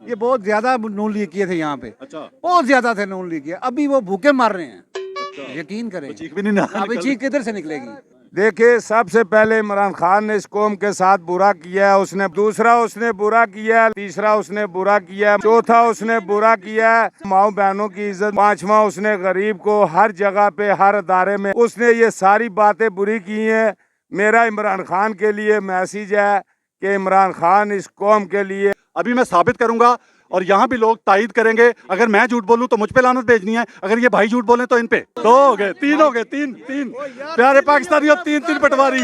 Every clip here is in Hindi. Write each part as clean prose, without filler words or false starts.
ये बहुत ज्यादा नून लीग किए थे यहाँ पे, अच्छा बहुत ज्यादा थे नून लीग किए। अभी वो भूखे मर रहे हैं, अच्छा, यकीन करें। वो चीख भी नहीं अभी चीख किधर से निकलेगी? देखिए, सबसे पहले इमरान खान ने इस कौम के साथ बुरा किया है, उसने दूसरा उसने बुरा किया, तीसरा उसने बुरा किया, चौथा उसने बुरा किया माओ बहनों की इज्जत, पांचवा उसने गरीब को हर जगह पे हर अदारे में उसने ये सारी बातें बुरी की हैं। मेरा इमरान खान के लिए मैसेज है कि इमरान खान इस कौम के लिए अभी मैं साबित करूंगा और यहाँ भी लोग तायद करेंगे। अगर मैं झूठ बोलूं तो मुझ पे लानत भेजनी है, अगर ये भाई झूठ बोले तो इन पे। दो हो गए, तीन हो गए, तीन तीन प्यारे पाकिस्तानी और तीन तीन पटवारी।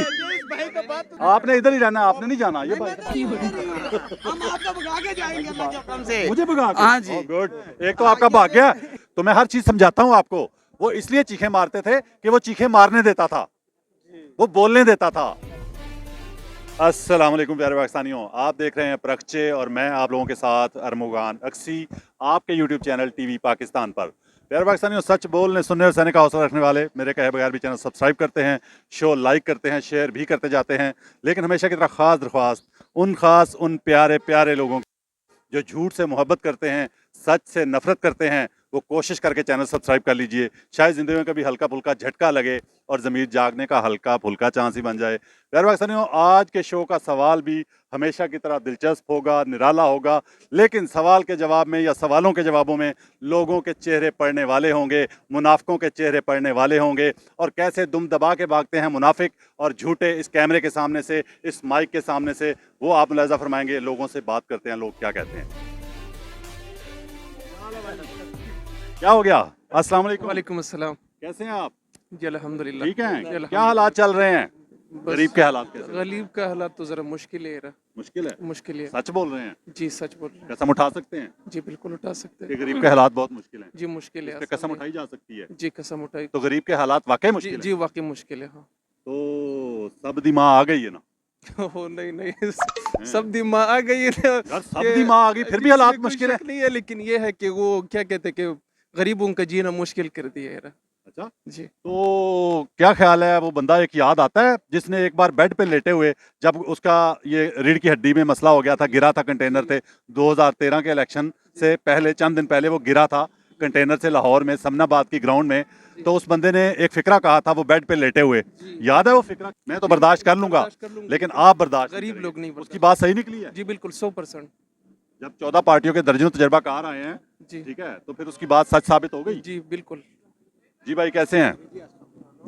आपने इधर ही रहना, आपने नहीं जाना। ये भाई हम आपको भगा के जाएंगे अल्लाह के हुक्म से। मुझे भगा के? हाँ जी। Oh, good। एक तो आपका भाग्य है। तो मैं हर चीज समझाता हूँ आपको। वो इसलिए चीखे मारते थे कि वो चीखे मारने देता था, वो बोलने देता था। अस्सलाम वालेकुम प्यारे पाकिस्तानियों, आप देख रहे हैं प्रखचे और मैं आप लोगों के साथ अरमुगान अक्सी आपके यूट्यूब चैनल टीवी पाकिस्तान पर। प्यारे पाकिस्तानियों, सच बोलने सुनने और सहने का हौसला रखने वाले मेरे कहे बगैर भी चैनल सब्सक्राइब करते हैं, शो लाइक करते हैं, शेयर भी करते जाते हैं। लेकिन हमेशा की तरह ख़ास दरख्वास्त उन प्यारे प्यारे लोगों जो झूठ से मोहब्बत करते हैं, सच से नफरत करते हैं, वो कोशिश करके चैनल सब्सक्राइब कर लीजिए। शायद ज़िंदगी में कभी हल्का फुल्का झटका लगे और ज़मीर जागने का हल्का फुल्का चांस ही बन जाए। प्यारे पाकिस्तानियों, आज के शो का सवाल भी हमेशा की तरह दिलचस्प होगा, निराला होगा, लेकिन सवाल के जवाब में या सवालों के जवाबों में लोगों के चेहरे पड़ने वाले होंगे, मुनाफिकों के चेहरे पड़ने वाले होंगे, और कैसे दुम दबा के भागते हैं मुनाफिक और झूठे इस कैमरे के सामने से, इस माइक के सामने से, वो आप मुलाहिज़ा फरमाएंगे। लोगों से बात करते हैं, लोग क्या कहते हैं। क्या हो गया? अस्सलाम वालेकुम। वालेकुम अस्सलाम। कैसे हैं आप? जी अल्हम्दुलिल्लाह। ठीक हैं? जी, अल्हम्दुलिल्लाह। क्या हालात चल रहे हैं? बस गरीब के हालात कैसे? गरीब का हालात तो ज़रा मुश्किल है। मुश्किल है। मुश्किल है। सच बोल रहे हैं? जी सच बोल रहे हैं। कसम उठा सकते हैं जी बिल्कुल उठा सकते कि हैं। गरीब के हालात बहुत मुश्किल हैं? जी मुश्किल है। इस पे कसम उठाई जा सकती है? जी कसम उठाई। तो गरीब के हालात वाकई जी मुश्किल जी है? वाकई मुश्किल है। हाँ। तो सब दिमाग आ गई है ना? ओ नहीं सब दिमाग आ गई है। यार सब दिमाग आ गई फिर भी हालात कोई मुश्किल है। शक नहीं है, लेकिन ये है कि वो क्या कहते हैं कि गरीबों का जीना मुश्किल कर दिया है। अच्छा, जी तो क्या ख्याल है? वो बंदा एक याद आता है जिसने एक बार बेड पे लेटे हुए, जब उसका ये रीढ़ की हड्डी में मसला हो गया था, गिरा था कंटेनर थे 2013 के इलेक्शन से पहले, चंद दिन पहले वो गिरा था कंटेनर से लाहौर में समनाबाद की ग्राउंड में। तो उस बंदे ने एक फिक्रा कहा था, वो बेड पे लेटे हुए, याद है वो फिक्रा? मैं तो बर्दाश्त कर लूंगा, लेकिन आप बर्दाश्त गरीब नहीं लोग नहीं करेंगे। उसकी बर्दाश्त। बात सही निकली है? जी बिल्कुल 100%। जब 14 पार्टियों के दर्जनों तजर्बाकार आए हैं, जी ठीक है, तो फिर उसकी बात सच साबित हो गई। जी बिल्कुल। जी भाई कैसे हैं?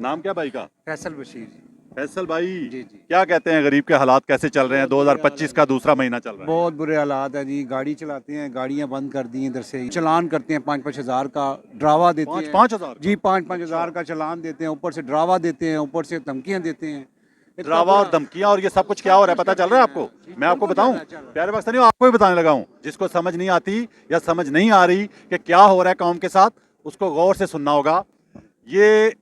नाम क्या भाई का? फैसल बशीर जी। फैसल भाई, जी जी। क्या कहते हैं, गरीब के हालात कैसे चल रहे हैं? 2025 का दूसरा महीना चल रहा है। बहुत बुरे हालात है जी। गाड़ी चलाते हैं, गाड़ियां बंद कर दी हैं इधर से, चलान करते हैं 5-5 हज़ार का, ड्रावा देते हैं। 5,000 जी 5-5 हज़ार का चलान देते हैं, ऊपर से ड्रावा देते हैं, ऊपर से धमकियां देते हैं। इतना ड्रावा और बुरा- धमकियां और ये सब कुछ क्या हो रहा है पता चल रहा है आपको? मैं आपको बताऊं, प्यारे पाकिस्तानियों, आपको भी बताने लगा हूं। जिसको समझ नहीं आती या समझ नहीं आ रही कि क्या हो रहा है कौम के साथ, उसको गौर से सुनना होगा। ये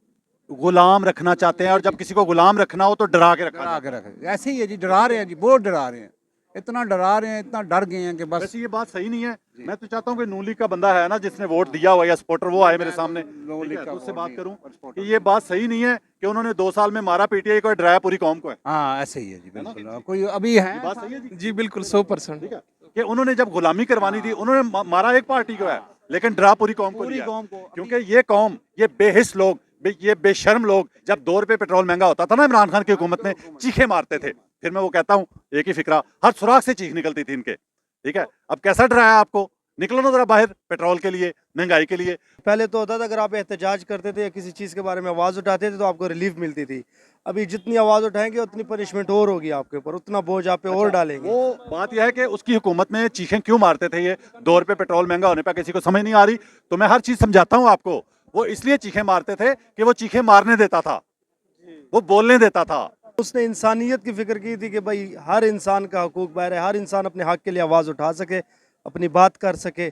गुलाम रखना चाहते हैं, और जब किसी को गुलाम रखना हो तो डरा के रखा डरा जाता के रखे। ऐसे ही है जी, डरा रहे हैं जी, बहुत डरा रहे हैं, इतना डरा रहे हैं, इतना डर गए हैं कि है। बस। वैसे ये बात सही नहीं है। मैं तो चाहता हूं कि नून लीग का बंदा है ना जिसने वोट दिया हुआ या सपोर्टर, वो आए मेरे सामने, नून ठीक लीग है, का तो उससे वोट बात नहीं, करूं और कि ये बात सही नहीं है कि उन्होंने 2 साल में मारा पीटीआई को, डराया पूरी कौम को है। हाँ ऐसे ही है जी, बिल्कुल। कोई अभी है ये बात सही है जी? जी बिल्कुल 100%। ठीक है, कि उन्होंने जब गुलामी करवानी थी, उन्होंने मारा एक पार्टी को है, लेकिन डरा पूरी कौम को पूरी लिया। कौम को। क्योंकि ये कौम, ये बेहिस लोग, ये बेशर्म लोग, जब 2 रुपए पेट्रोल महंगा होता था ना, इमरान खान की हुकूमत में चीखे मारते थे। फिर मैं वो कहता हूँ, एक ही फिक्रा, हर सुराख से चीख निकलती थी इनके। ठीक है, अब कैसा डराया आपको? निकलो ना जरा बाहर, पेट्रोल के लिए, महंगाई के लिए। पहले तो होता था अगर आप एहतजाज करते थे या किसी चीज़ के बारे में आवाज़ उठाते थे तो आपको रिलीफ मिलती थी। अभी जितनी आवाज़ उठाएंगे उतनी पनिशमेंट और होगी आपके ऊपर, उतना बोझ आप पे और डालेंगे। वो बात यह है कि उसकी हुकूमत में चीखें क्यों मारते थे ये? 2 रुपए पेट्रोल महंगा होने पर किसी को समझ नहीं आ रही, तो मैं हर चीज़ समझाता हूँ आपको। वो इसलिए चीखें मारते थे कि वो चीखें मारने देता था, वो बोलने देता था। उसने इंसानियत की फिक्र की थी कि भाई हर इंसान का हकूक बाहर है, हर इंसान अपने हक के लिए आवाज़ उठा सके, अपनी बात कर सके।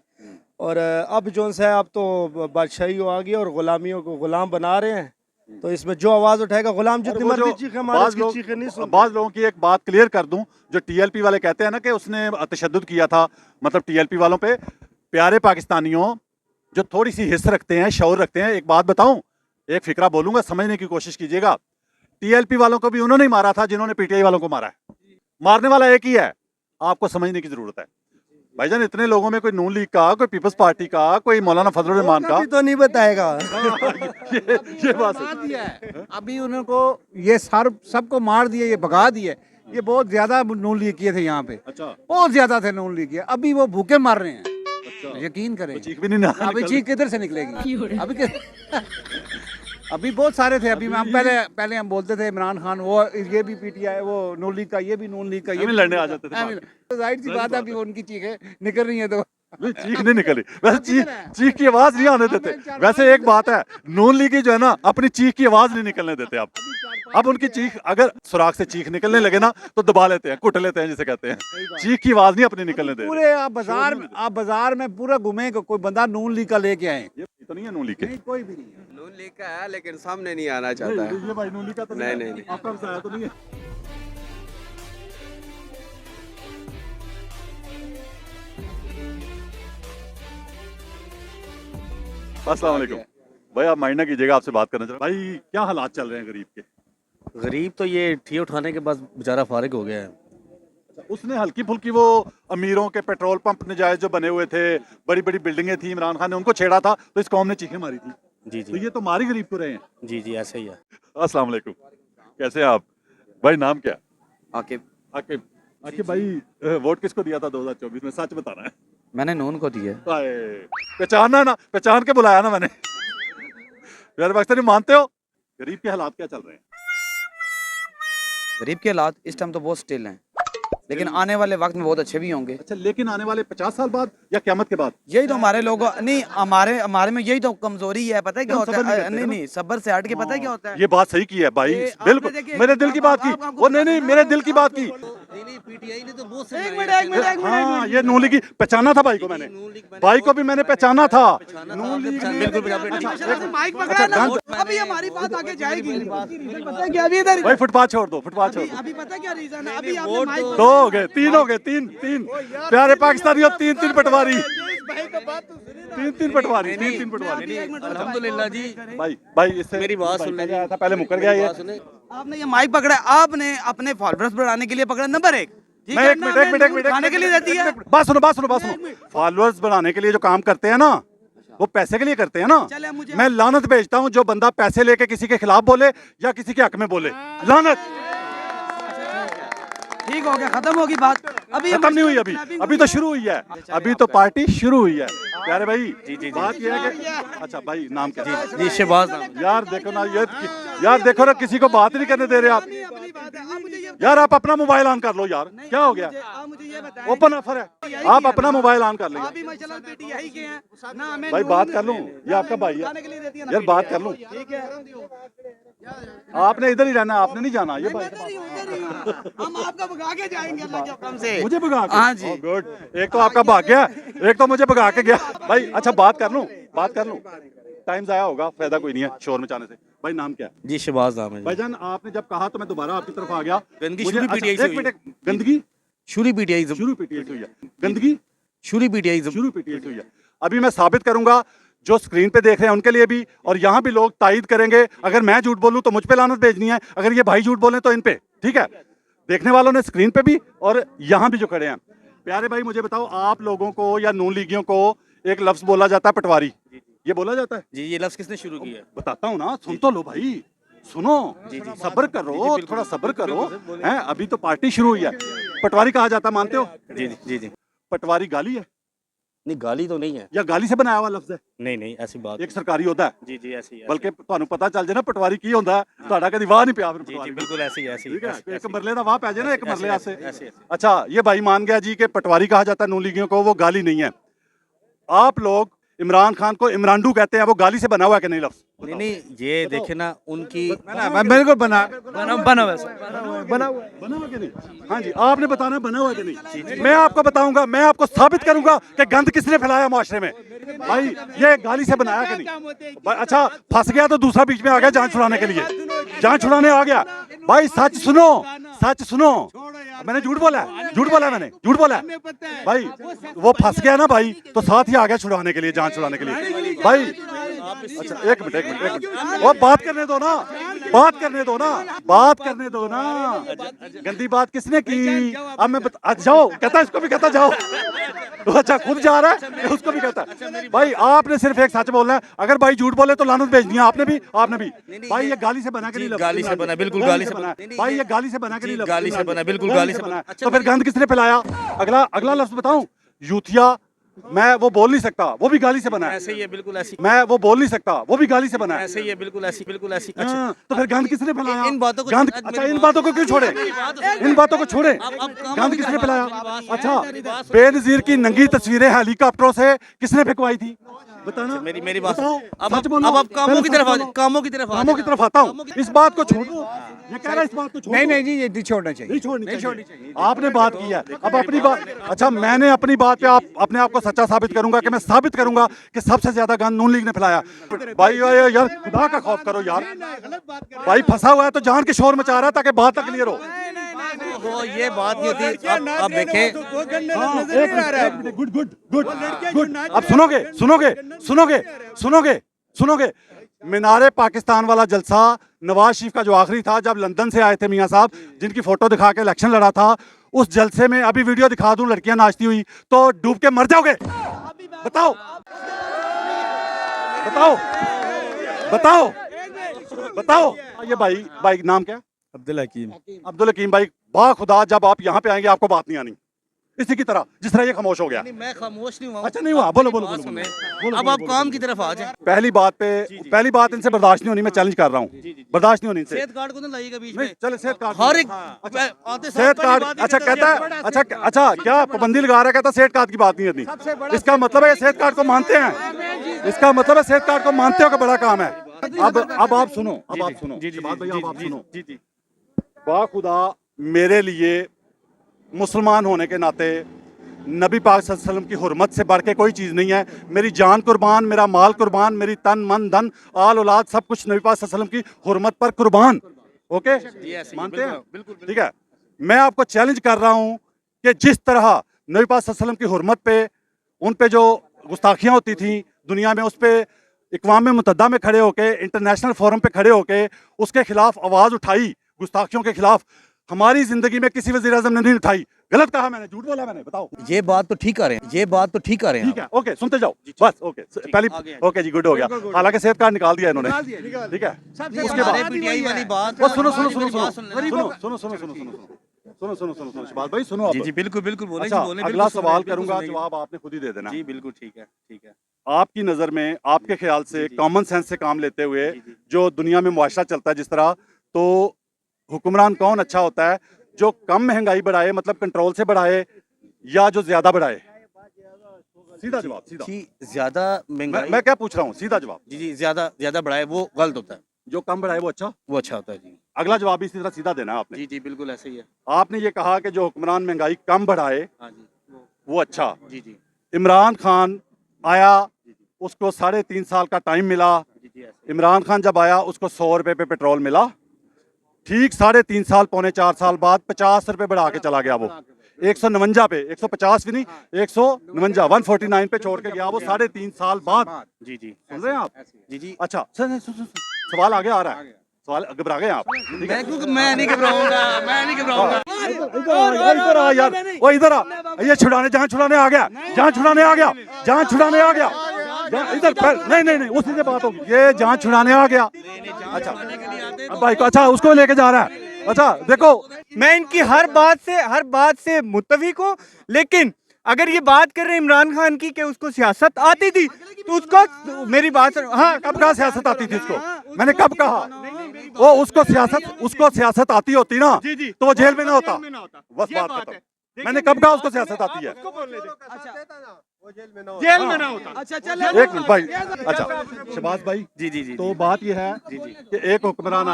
और अब जो है अब तो बादशाही आ गई और गुलामियों को गुलाम बना रहे हैं। तो इसमें जो आवाज़ उठाएगा, गुलाम जितनी मर्जी चीखें मारे, इसकी चीखें नहीं सुनते। बाज़ लोगों की एक बात क्लियर कर दूं, जो टीएलपी वाले कहते हैं ना कि उसने तशद्दुद किया था, मतलब टीएलपी वालों पे। प्यारे पाकिस्तानियों, जो थोड़ी सी हिस्स रखते हैं, शऊर रखते हैं, एक बात बताऊं, एक फिक्रा बोलूंगा, समझने की कोशिश कीजिएगा। टीएलपी वालों को भी उन्होंने ही मारा था जिन्होंने पीटीआई वालों को मारा है। मारने वाला एक ही है, आपको समझने की जरूरत है। भाईजान इतने लोगों में कोई नून लीग का, कोई पीपल्स पार्टी का, कोई मौलाना फजलुर रहमान का, अभी तो नहीं बताएगा। ये बात भगा दिया है अभी उनको, ये सबको मार दिया, ये भगा दिया। ये बहुत ज्यादा नून लीग किए थे यहाँ पे, अच्छा बहुत ज्यादा थे नून लीग किए, अभी वो भूखे मर रहे हैं। अच्छा यकीन करें, तो चीख भी नहीं अभी चीख किधर से निकलेगी अभी अभी बहुत सारे थे। अभी हम पहले हम बोलते थे इमरान खान वो, ये भी पीटीआई, वो नून लीग का, ये भी नून लीग का, ये हमें लड़ने आ जाते थे। तो जाहिर सी बात है अभी उनकी चीखें निकल रही है तो नहीं, चीख नहीं निकली वैसे, चीख की आवाज नहीं आने देते। वैसे एक बात है, नून लीगी जो है ना, अपनी चीख की आवाज नहीं निकलने देते आप। अब उनकी चीख, अगर सुराख से चीख निकलने लगे ना तो दबा लेते हैं, कुट लेते हैं जिसे कहते हैं। चीख की आवाज नहीं अपनी निकलने देते। पूरे आप बाजार में पूरा घूमे, कोई बंदा नून लीग का लेके आए, ये तो नहीं है नून लीग के। नहीं कोई भी नहीं है। नून लीग का है लेकिन सामने नहीं आना चाहता है। ये भाई नून लीग का तो नहीं। आपका बताया तो नहीं है। अस्सलाम वालेकुम भाई, आप माइंड ना कीजिएगा, आपसे बात करना चाह रहा हूं। भाई क्या हालात चल रहे हैं गरीब के? गरीब तो ये ठी उठाने के बाद बेचारा फारिग हो गया है। उसने हल्की फुल्की वो अमीरों के पेट्रोल पंप नजायज जो बने हुए थे, बड़ी बड़ी बिल्डिंगें थी, इमरान खान ने उनको छेड़ा था तो इस कौम ने चीखें मारी थी। जी तो ये तो मारी गरीब को रहे हैं। जी ऐसे ही है। अस्सलाम वालेकुम, कैसे हैं आप? भाई नाम क्या? आकिब, आकिब भाई, वोट किसको दिया था 2024 में? सच बताना है। मैंने नून को दिया। हाय, पहचानना ना, पहचान के बुलाया ना मैंने। यार पाकिस्तानी मानते हो? गरीब के हालात क्या चल रहे हैं? गरीब के हालात इस टाइम तो बहुत स्टिल हैं, लेकिन आने वाले वक्त में बहुत अच्छे भी होंगे। अच्छा, लेकिन आने वाले 50 साल बाद या क़यामत के बाद? यही तो हमारे लोगों, नहीं हमारे में यही तो कमजोरी है। पता है क्या होता है? नहीं सब्र से हट के पता है क्या होता है? ये बात सही की है भाई, ये बिल्कुल आपने देखिए, मेरे दिल की बात की। वो नहीं मेरे दिल की बात की। एक मिनट हाँ, ये नून लीग की पहचाना था भाई को मैंने, भाई को भी मैंने पहचाना था। नून लीग माइक पकड़ा ना, अभी हमारी बात आगे जाएगी। पता है क्या, अभी इधर भाई फुटपाथ छोड़ दो, फुटपाथ छोड़ दो। अभी पता है क्या रीजन है, अभी आपने माइक दो हो गए, तीन हो गए, तीन प्यारे पाकिस्तानियों, तीन पटवारी, तीन पटवारी। अल्हम्दुलिल्लाह जी। भाई इससे मेरी बात सुन लीजिए, पहले मुकर गया ये। आपने ये माइक पकड़ा, आपने अपने फॉलोअर्स बढ़ाने के लिए पकड़ा, नंबर 1। मैं एक मिनट खाने के लिए देती है। बात सुनो। फॉलोअर्स बनाने के लिए जो काम करते हैं ना, वो पैसे के लिए करते हैं ना। मैं लानत भेजता हूँ जो बंदा पैसे लेके किसी के खिलाफ बोले या किसी के हक में बोले, लानत। ठीक हो गया, खत्म होगी बात। अभी खत्म नहीं हुई, अभी तो शुरू हुई है, अभी तो पार्टी शुरू हुई है। प्यारे भाई जी बात ये है कि अच्छा भाई नाम क्या? जी शहबाज। यार देखो ना, यार देखो ना, किसी को बात नहीं करने दे रहे आप। यार आप अपना मोबाइल ऑन कर लो यार, क्या हो गया? ओपन ऑफर है, आप अपना मोबाइल ऑन कर लीजिए। भाई बात कर लूं, ये आपका भाई है यार, बात कर लूं। आपने इधर ही रहना, आपने नहीं जाना। ये भाई हम आपका भगा के जाएंगे अल्लाह के हुक्म से। मुझे भगा के? हाँ जी। गुड, एक तो आपका भाग गया, एक तो मुझे भगा के गया। भाई अच्छा बात कर लूं, टाइम जाया होगा, फायदा कोई नहीं है शोर मचाने से। भाई नाम क्या है? जी शहबाज नाम है। भाईजान आपने जब कहा तो मैं दोबारा आपकी तरफ आ गया। गंदगी मुझे- शुरू अच्छा, पीटीआई से एक मिनट, गंदगी शुरू पीटीआई शुरू पीटीआई से हुई है, गंदगी शुरू पीटीआई शुरू पीटीआई से हुई है। अभी मैं साबित करूंगा, जो स्क्रीन पे देख रहे हैं उनके लिए भी, और यहाँ भी लोग तायद करेंगे। अगर मैं झूठ बोलूं तो मुझ पे लानत भेजनी है, अगर ये भाई झूठ बोले तो इन पे। ठीक है, देखने वालों ने स्क्रीन पे भी और यहाँ भी जो खड़े हैं। प्यारे भाई मुझे बताओ, आप लोगों को या नून लीगियों को एक लफ्ज बोला जाता है पटवारी, ये बोला जाता है? जी। ये लफ्ज किसने शुरू किया? बताता हूँ ना, सुन तो लो भाई, सुनो, सब्र करो, थोड़ा सब्र करो। हैं, अभी तो पार्टी शुरू हुई है। पटवारी कहा जाता, मानते हो? जी। पटवारी गाली है नहीं गाली तो नहीं है। या गाली से बनाया हुआ लफ्ज है? नहीं ऐसी बात। एक सरकारी होता है जी ऐसी है। बल्कि ਤੁਹਾਨੂੰ ਪਤਾ ਚੱਲ ਜੇ ਨਾ ਪਟਵਾਰੀ ਕੀ ਹੁੰਦਾ ਹੈ, ਤੁਹਾਡਾ ਕਦੀ ਵਾਹ ਨਹੀਂ ਪਿਆ ਫਿਰ जी पटवारी। बिल्कुल ऐसी ठीक है, एक मरले का वाह पै जाए ना, एक मरले ऐसे से। अच्छा, ये भाई मान गया जी कि पटवारी कहा जाता है नून लीगियों को, वो गाली नहीं है। आप लोग इमरान खान को इमरानडू कहते हैं, वो गाली से बना हुआ है कि नहीं लफ्ज? नहीं ये देखे ना उनकी बिल्कुल बना बना हुआ कि नहीं? हाँ जी, आपने बताना बना हुआ कि नहीं। मैं आपको बताऊंगा, मैं आपको साबित करूंगा कि गंद किसने फैलाया माशरे में। भाई ये गाली से बनाया कि नहीं? अच्छा, फंस गया तो दूसरा बीच में आ गया जान छुड़ाने के लिए, जान छुड़ाने आ गया। भाई सच सुनो, मैंने झूठ बोला मैंने झूठ बोला भाई, वो फंस गया ना भाई, तो साथ ही आ गया छुड़ाने के लिए, जान छुड़ाने के लिए। भाई अच्छा एक मिनट वो बात करने दो ना, गंदी बात किसने की? अब मैं जाओ, कहता इसको भी कहता जाओ। अच्छा खुद जा रहा है उसको भी कहता है। भाई आपने सिर्फ एक सच बोलना है, अगर भाई झूठ बोले तो लानत भेजनी है आपने भी भाई ये गाली से बना के नहीं, गाली से बना, बिल्कुल गाली से बना। भाई ये गाली से बना के नहीं, गाली से बना, बिल्कुल गाली से बना। तो फिर गंद किसने फैलाया? अगला अगला लफ्ज बताऊं, यूथिया, मैं वो बोल नहीं सकता, वो भी गाली से बना है। ऐसे ही है, बिल्कुल ऐसी। मैं वो बोल नहीं सकता, वो भी गाली से बना है। ऐसे ही है, बिल्कुल ऐसी, बिल्कुल ऐसी। अच्छा तो फिर गंद किसने फैलाया? इन बातों को गंद, आज अच्छा मेरी इन बात- बातों को क्यों छोड़े? इन बातों को छोड़े, गंद किसने फैलाया? अच्छा बेनजीर की नंगी तस्वीरें हेलीकॉप्टरों से किसने फेंकवाई थी? बताना। मेरी बात बताओ, अब सच बोलो। अब आप कामों की पहले तरफ सच आ बोलो। कामों की तरफ आ कामों की तरफ आता हूँ, इस बात को छोड़ो। ये कह रहा है इस बात को छोड़ो। नहीं जी, ये नहीं छोड़ना चाहिए। नहीं छोड़नी चाहिए। आपने बात की है, अब अपनी बात, अच्छा मैंने अपनी बात पे आप अपने आप को सच्चा साबित करूंगा कि मैं साबित करूंगा कि सबसे ज्यादा गंद नून लीग ने फैलाया। भाई यार खुदा का खौफ करो यार, भाई फंसा हुआ है तो जान के शोर मचा रहा है ताकि बात तक क्लियर हो। वो ये बात नहीं होती। अब देखें, गुड गुड गुड गुड, अब सुनोगे सुनोगे सुनोगे सुनोगे सुनोगे। मीनारे पाकिस्तान वाला जलसा नवाज शरीफ का जो आखिरी था, जब लंदन से आए थे मियां साहब, जिनकी फोटो दिखा के इलेक्शन लड़ा था, उस जलसे में अभी वीडियो दिखा दूं लड़कियां नाचती हुई तो डूब के मर जाओगे। बताओ बताओ बताओ बताओ। ये भाई नाम क्या? अब्दुल हकीम। अब्दुल हकीम भाई, बा खुदा जब आप यहाँ पे आएंगे आपको बात नहीं आनी, इसी की तरह जिस तरह ये खामोश हो गया। मैं खामोश नहीं हुआ। अच्छा नहीं हुआ, बोलो बोलो बात बोलो, सुने। बोलो, अब बोलो, आप बोलो, काम बोलो। की तरफ आ जाए। पहली बात इनसे बर्दाश्त नहीं होनी, मैं चैलेंज कर रहा हूँ, बर्दाश्त नहीं होनी इनसे। सेहत कार्ड को ना लाइएगा बीच नहीं में। चले सेहत कार्ड, हर एक अच्छा आते सेहत कार्ड, अच्छा कहता है, अच्छा क्या पाबंदी लगा रहा है, कहता सेहत कार्ड की बात नहीं करनी। इसका मतलब है ये सेहत कार्ड को मानते हैं, इसका मतलब है सेहत कार्ड को मानते हो कि बड़ा काम है। अब आप सुनो, शहबाज भाई अब आप सुनो। बाखुदा मेरे लिए मुसलमान होने के नाते नबी पाक सल्लल्लाहु अलैहि वसल्लम की हुर्मत से बढ़ के कोई चीज़ नहीं है। मेरी जान कुर्बान, मेरा माल कुर्बान, मेरी तन मन धन आल औलाद सब कुछ नबी पाक सल्लल्लाहु अलैहि वसल्लम की हुर्मत पर कुर्बान। ओके मानते हैं? ठीक है, मैं आपको चैलेंज कर रहा हूँ कि जिस तरह नबी पाक सल्लल्लाहु अलैहि वसल्लम की हुर्मत पे, उन पे जो गुस्ताखियाँ होती थी दुनिया में, उस पर इक़वाम मुत्तहिदा में खड़े होके, इंटरनेशनल फोरम पे खड़े होके उसके खिलाफ आवाज़ उठाई, गुस्ताखियों के खिलाफ, हमारी जिंदगी में किसी वज़ीर आज़म ने नहीं उठाई। गलत कहा मैंने, झूठ बोला मैंने? बताओ। ये बात तो ठीक कर रहे हैं, ये बात तो ठीक कर रहे हैं। ठीक है, ओके सुनते जाओ बस। ओके पहली, ओके जी गुड हो गया। हालांकि सेहत कार्ड निकाल दिया इन्होंने, ठीक है। उसके बाद पीटीआई वाली बात। बस सुनो सुनो सुनो सुनो सुनो सुनो सुनो सुनो सुनो सुनो सुनो सुनो शहबाज भाई सुनो। जी बिल्कुल बिल्कुल बोले अच्छा, जी बोले। अगला सवाल करूंगा, जवाब आपने खुद ही दे देना। जी बिल्कुल ठीक है, ठीक है। आपकी नज़र में, आपके ख्याल से, कॉमन सेंस से काम लेते हुए जो दुनिया में मुआशरा चलता है जिस तरह, तो हुक्मरान कौन अच्छा होता है? जो कम महंगाई बढ़ाए, मतलब कंट्रोल से बढ़ाए, या जो ज्यादा बढ़ाए? सीधा जवाब, सीधा। ज्यादा महंगाई, मैं क्या पूछ रहा हूँ, सीधा जवाब। जी ज्यादा बढ़ाए वो गलत होता है, जो कम बढ़ाए वो अच्छा, वो अच्छा होता है। जी अगला जवाब भी इसी तरह सीधा देना है आपने। जी बिल्कुल ऐसे ही है। आपने ये कहा कि जो हुक्मरान महंगाई कम बढ़ाए हाँ जी वो अच्छा। जी इमरान खान आया, उसको 3.5 साल का टाइम मिला। इमरान खान जब आया उसको 100 रुपए पे पेट्रोल मिला। ठीक 3.5 साल, 3.25 साल बाद 50 रुपए बढ़ा के चला गया वो 149 पे, 150 भी नहीं, 149, 149 पे छोड़ के गया वो 3.5 साल बाद। जी सुन रहे हैं आप? जी अच्छा सवाल आगे आ रहा है, सवाल घबरा गए आप? ठीक है, मैं नहीं घबराऊंगा, मैं नहीं घबराऊंगा। इधर आ यार, वो इधर आ, ये जहाँ छुड़ाने आ गया, जहाँ छुड़ाने आ गया, जहाँ छुड़ाने आ गया, इधर नहीं उसी से बात होगी। ये जहाँ छुड़ाने आ गया, अच्छा अब भाई को, अच्छा उसको लेके जा रहा है। अच्छा देखो, मैं इनकी हर बात से मुत्तफिक हूँ, लेकिन अगर ये बात कर रहे हैं इमरान खान की कि उसको सियासत आती थी, तो उसको मेरी बात, हाँ कब कहा सियासत आती थी उसको? मैंने कब कहा? वो उसको सियासत आती होती ना तो वो जेल में ना होता। बस बात खत्म। मैंने कब कहा उसको सियासत आती है? जेल में ना होता। अच्छा चलो एक मिनट भाई, अच्छा शहबाज भाई, जी तो बात यह है कि एक हुक्मरान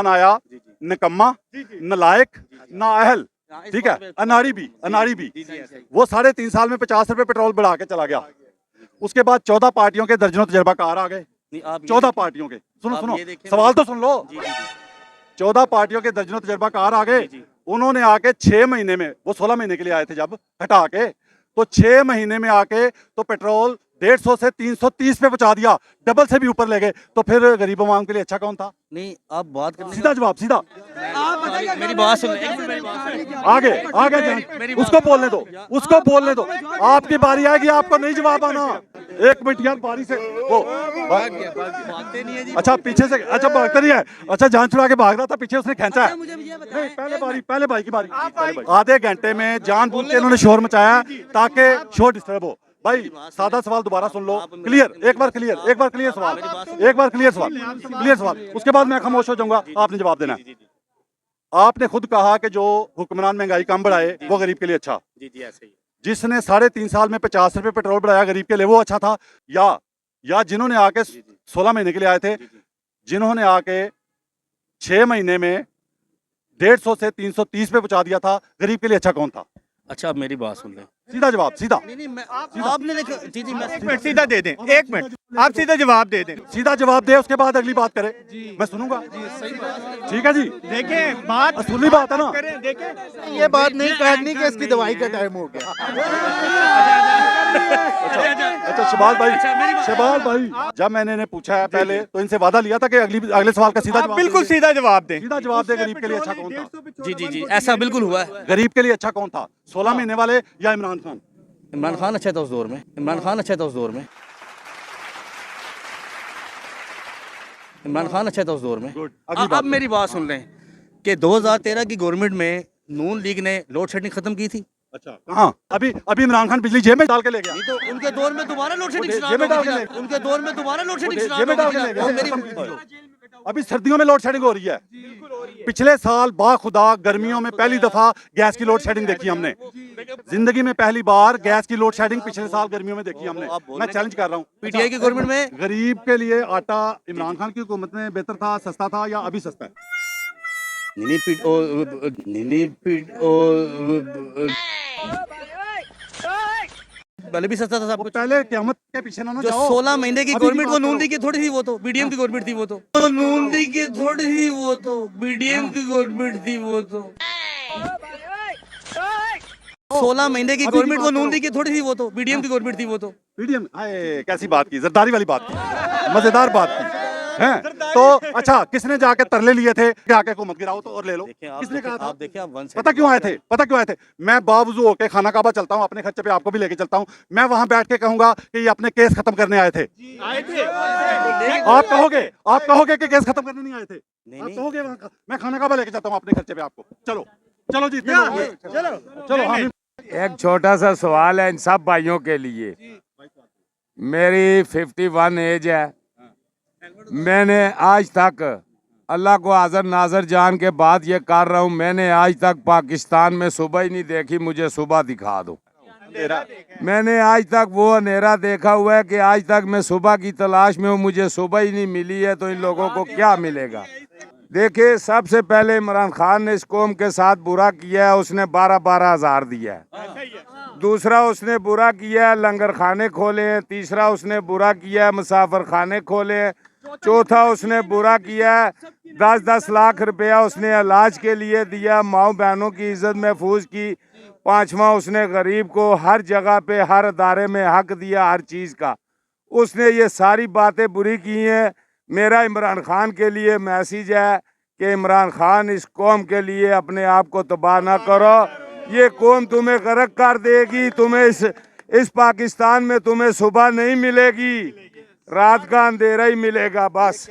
आया निकम्मा, नालायक, नाअहल, ठीक है, अनाड़ी भी। वो 3.5 साल में 50 रुपए पेट्रोल बढ़ा के चला गया। उसके बाद 14 पार्टियों के दर्जनों तजर्बाकार आ गए। 14 पार्टियों के, सुनो सवाल तो सुन लो। 14 पार्टियों के दर्जनों तजर्बाकार आ गए। उन्होंने आके 6 महीने में, वो 16 महीने के लिए आए थे जब हटा के, तो 6 महीने में आके तो पेट्रोल 150 से 330 पे पहुंचा दिया, डबल से भी ऊपर ले गए। तो फिर गरीब आवाम के लिए अच्छा कौन था? नहीं आप बात कर, सीधा जवाब, सीधा। मेरी बात सुन आगे आगे जान, उसको बोलने दो, उसको बोलने दो। आपकी बारी आएगी, आपको नहीं जवाब आना। एक मिनट यार, बारी से वो अच्छा पीछे से, अच्छा भागते नहीं है, अच्छा जान छुड़ा के भाग रहा था, पीछे उसने खींचा है। नहीं, पहले भाई की बारी। आधे घंटे में जानबूझ के इन्होंने शोर मचाया ताकि शोर डिस्टर्ब हो। भाई सादा सवाल दोबारा सुन लो, क्लियर, एक बार क्लियर सवाल, क्लियर सवाल, उसके बाद मैं खामोश हो जाऊंगा, आपने जवाब देना है। आपने खुद कहा कि जो हुक्मरान महंगाई कम बढ़ाए वो गरीब के लिए अच्छा, जी ऐसे ही। जिसने 3.5 साल में 50 रुपए पेट्रोल बढ़ाया गरीब के लिए वो अच्छा था, या जिन्होंने आके 16 महीने के लिए आए थे, जिन्होंने आके 6 महीने में 150 से 330 पे पहुंचा दिया था, गरीब के लिए अच्छा कौन था? अच्छा अब मेरी बात सुन लें। सीधा जवाब, सीधा। आपने देखा जी मैं एक मिनट सीधा दे दें, एक मिनट आप सीधा जवाब दे दें। सीधा जवाब दे, उसके बाद अगली बात करे, मैं सुनूंगा। ठीक है जी, देखें बात असली बात है ना। करें, देखें ये बात नहीं काटनी कि इसकी दवाई का टाइम हो गया। अच्छा शबाज भाई, जब मैंने इन्हें पूछा है पहले तो इनसे वादा लिया था कि अगले सवाल का सीधा आप जवाब बिल्कुल देंगे। सीधा जवाब दें। सीधा जवाब दे, गरीब के लिए अच्छा कौन था? जी ऐसा बिल्कुल हुआ है। गरीब के लिए अच्छा कौन था, 16 महीने वाले या इमरान खान? इमरान खान अच्छा था उस दौर में, इमरान खान अच्छा था उस दौर में, इमरान खान अच्छा था उस दौर में। अब मेरी बात सुन लें कि 2013 की गवर्नमेंट में नून लीग ने लोड शेडिंग खत्म की थी। अच्छा कहाँ? अभी इमरान खान बिजली जेब में डाल के ले गया। तो उनके दौर में दोबारा लोड शेडिंग जेब में डाल के ले, उनके दौर में दोबारा लोड शेडिंग जेब में डाल के ले गया। अभी सर्दियों में लोड शेडिंग हो रही है। पिछले साल बाखुदा गर्मियों में पहली दफा गैस की लोड शेडिंग देखी हमने, जिंदगी में पहली बार गैस की लोड शेडिंग पिछले साल गर्मियों में देखी हमने। मैं चैलेंज कर रहा हूँ, पीटीआई की गवर्नमेंट में गरीब के लिए आटा इमरान खान की हुकूमत में बेहतर था, सस्ता था या अभी सस्ता है? पहले भी सस्ता था सब कुछ। पहले क़यामत के पीछे ना जो जाओ। 16 महीने की अभी गवर्नमेंट की वो बात नून करो। लीग की थोड़ी थी, वो तो बीडीएम की गवर्नमेंट थी, वो तो नून लीग की थोड़ी थी, वो तो बीडीएम की गवर्नमेंट थी, वो तो 16 महीने की गवर्नमेंट वो नून लीग की थोड़ी थी, वो तो बीडीएम की गवर्नमेंट थी, वो तो मीडियम कैसी बात की, जरदारी वाली बात की, मजेदार बात की हैं। तो अच्छा किसने जाके तरले लिए थे कि आके हुकूमत गिराओ तो और ले लो? किसने कहा था? आप देखिए, आप पता क्यों आए थे? मैं बावजूद होके खाना काबा चलता हूँ, अपने खर्चे पे आपको भी लेके चलता हूँ। मैं वहां बैठ के कहूंगा कि ये अपने केस खत्म करने आए थे। आप कहोगे कि केस खत्म करने नहीं आए थे? आप कहोगे वहां मैं खाना काबा लेके जाता हूँ अपने खर्चे पे आपको। चलो जी, चलो हम एक छोटा सा सवाल है इन सब भाइयों के लिए। मेरी 51 एज है। मैंने आज तक अल्लाह को हाज़िर नाज़र जान के बाद ये कर रहा हूँ, मैंने आज तक पाकिस्तान में सुबह ही नहीं देखी, मुझे सुबह दिखा दो। मैंने आज तक वो अंधेरा देखा हुआ है कि आज तक मैं सुबह की तलाश में हूँ, मुझे सुबह ही नहीं मिली है, तो इन लोगों को क्या मिलेगा? देखिए, सबसे पहले इमरान खान ने इस कौम के साथ बुरा किया है, उसने 12-12 हज़ार दिया है। दूसरा उसने बुरा किया है, लंगर खाने खोले हैं। तीसरा उसने बुरा किया है, मुसाफिर खाने खोले हैं। चौथा उसने बुरा किया है, 10-10 लाख रुपया उसने इलाज के लिए दिया, माओ बहनों की इज्जत महफूज की। पांचवा उसने गरीब को हर जगह पे हर अदारे में हक दिया हर चीज़ का। उसने ये सारी बातें बुरी की हैं। मेरा इमरान खान के लिए मैसेज है कि इमरान खान, इस कौम के लिए अपने आप को तबाह ना करो। ये कौम तुम्हें गर्क कर देगी। तुम्हें इस पाकिस्तान में तुम्हें सुबह नहीं मिलेगी, रात का अंधेरा ही मिलेगा बस।